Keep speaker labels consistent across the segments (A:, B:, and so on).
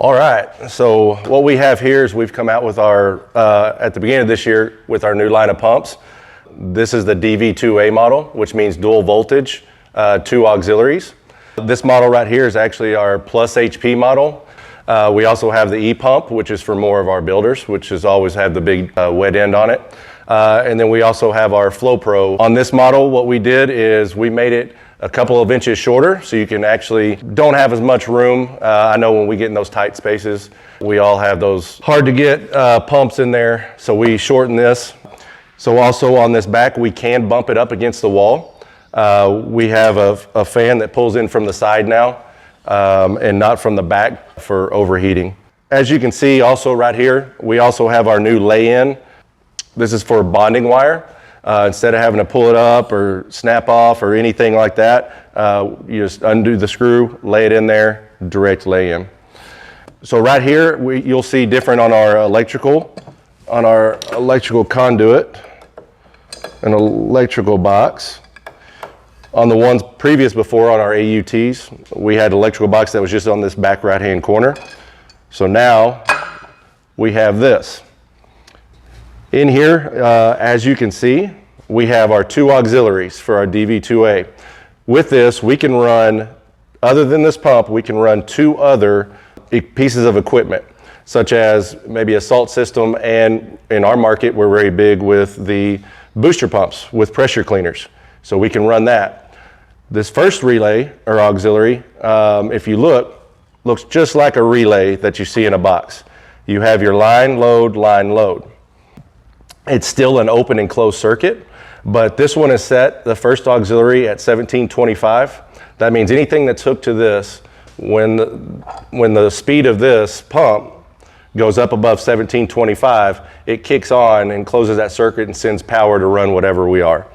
A: All right, so what we have here is we've come out with our, at the beginning of this year, with our new line of pumps. This is the DV2A model, which means dual voltage, 2 auxiliaries. This model right here is actually our PlusHP model. We also have the E-pump, which is for more of our builders, which has always had the big wet end on it. And then we also have our FlowPro. On this model, what we did is we made it a couple of inches shorter, so you can actually don't have as much room. I know when we get in those tight spaces, we all have those hard to get pumps in there, so we shorten this. So also on this back, we can bump it up against the wall. We have a fan that pulls in from the side now, and not from the back for overheating. As you can see also right here, we also have our new lay-in. This is for bonding wire. Instead of having to pull it up or snap off or anything like that, you just undo the screw, lay it in there, direct lay in. So right here, you'll see different on our electrical conduit, an electrical box. On the ones previous before on our AUTs, we had an electrical box that was just on this back right-hand corner. So now we have this. In here, as you can see, we have our 2 auxiliaries for our DV2A. With this, we can run, other than this pump, we can run 2 other pieces of equipment, such as maybe a salt system, and in our market, we're very big with the booster pumps with pressure cleaners. So we can run that. This first relay, or auxiliary, if you look, looks just like a relay that you see in a box. You have your line, load, line, load. It's still an open and closed circuit, but this one is set, the first auxiliary, at 1725. That means anything that's hooked to this, when the speed of this pump goes up above 1725, it kicks on and closes that circuit and sends power to run whatever we are.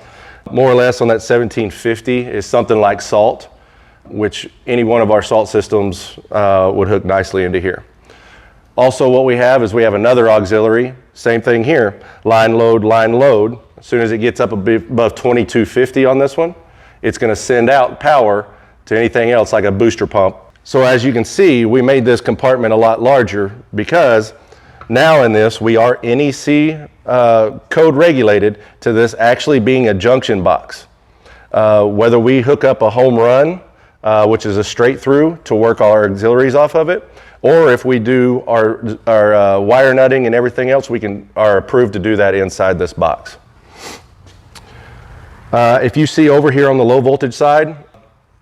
A: More or less on that 1750 is something like salt, which any one of our salt systems would hook nicely into here. Also what we have is we have another auxiliary, same thing here, line load, line load. As soon as it gets up above 2250 on this one, it's going to send out power to anything else like a booster pump. So as you can see, we made this compartment a lot larger because now in this we are NEC code regulated to this actually being a junction box. Whether we hook up a home run, which is a straight through to work all our auxiliaries off of it, or if we do our wire nutting and everything else, we are approved to do that inside this box. If you see over here on the low voltage side,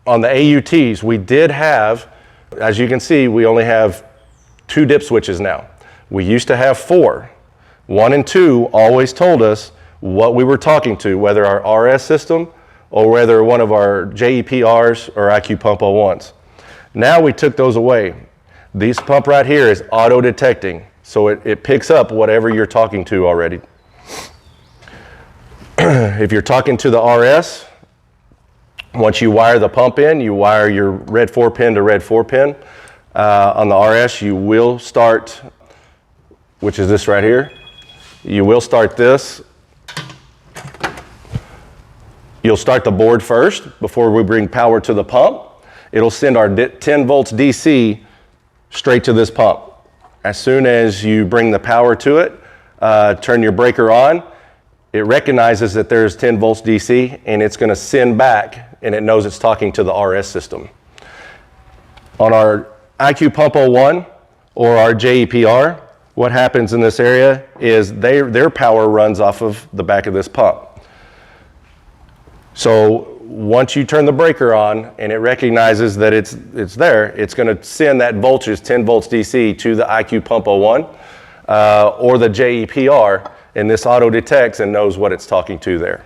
A: on the AUTs, we did have, as you can see, we only have 2 dip switches now. We used to have 4. 1 and 2 always told us what we were talking to, whether our RS system or whether one of our JEPRs or IQ Pump 01s. Now we took those away. This pump right here is auto detecting, so it picks up whatever you're talking to already. If you're talking to the RS, once you wire the pump in, you wire your red 4 pin to red 4 pin. On the RS, you will start, which is this right here. You will start this. You'll start the board first before we bring power to the pump. It'll send our 10 volts DC straight to this pump. As soon as you bring the power to it, turn your breaker on, it recognizes that there's 10 volts DC and it's going to send back, and it knows it's talking to the RS system. On our IQ Pump 01 or our JEPR, what happens in this area is their power runs off of the back of this pump. So once you turn the breaker on and it recognizes that it's there, it's going to send that voltage, 10 volts DC, to the IQ Pump 01 or the JEPR, and this auto detects and knows what it's talking to there.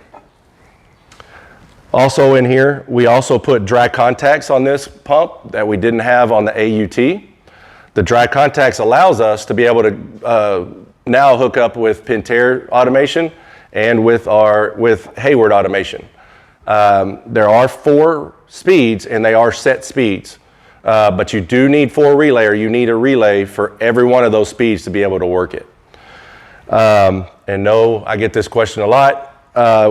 A: Also in here, we also put dry contacts on this pump that we didn't have on the AUT. The dry contacts allows us to be able to now hook up with Pentair automation and with Hayward automation. There are 4 speeds and they are set speeds, but you do need 4 relay, or you need a relay for every one of those speeds to be able to work it. And no, I get this question a lot.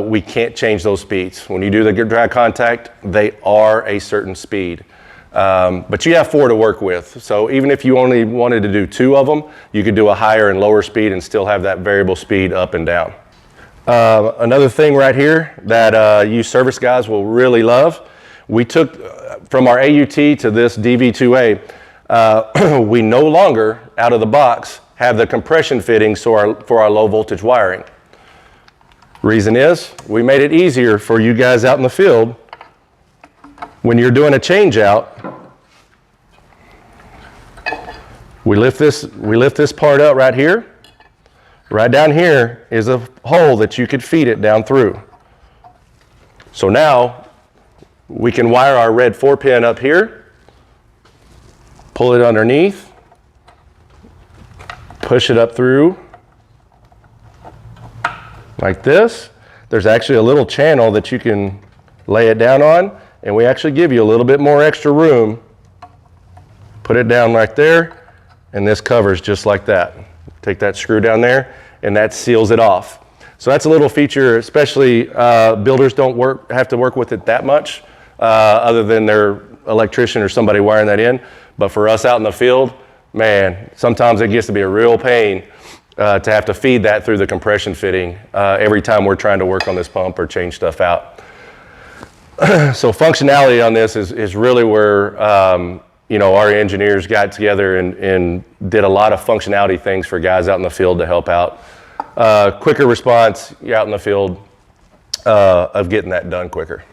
A: We can't change those speeds. When you do the dry contact, they are a certain speed. But you have 4 to work with. So even if you only wanted to do 2 of them, you could do a higher and lower speed and still have that variable speed up and down. Another thing right here that you service guys will really love, we took from our AUT to this DV2A, we no longer, out of the box, have the compression fittings for our low voltage wiring. Reason is, we made it easier for you guys out in the field. When you're doing a change out, we lift this part up right here. Right down here is a hole that you could feed it down through. So now we can wire our red 4-pin up here, pull it underneath, push it up through like this. There's actually a little channel that you can lay it down on, and we actually give you a little bit more extra room. Put it down right there, and this covers just like that. Take that screw down there, and that seals it off. So that's a little feature, especially builders don't have to work with it that much, other than their electrician or somebody wiring that in. But for us out in the field, man, sometimes it gets to be a real pain to have to feed that through the compression fitting every time we're trying to work on this pump or change stuff out. So functionality on this is really where you know, our engineers got together and did a lot of functionality things for guys out in the field to help out. Quicker response out in the field of getting that done quicker.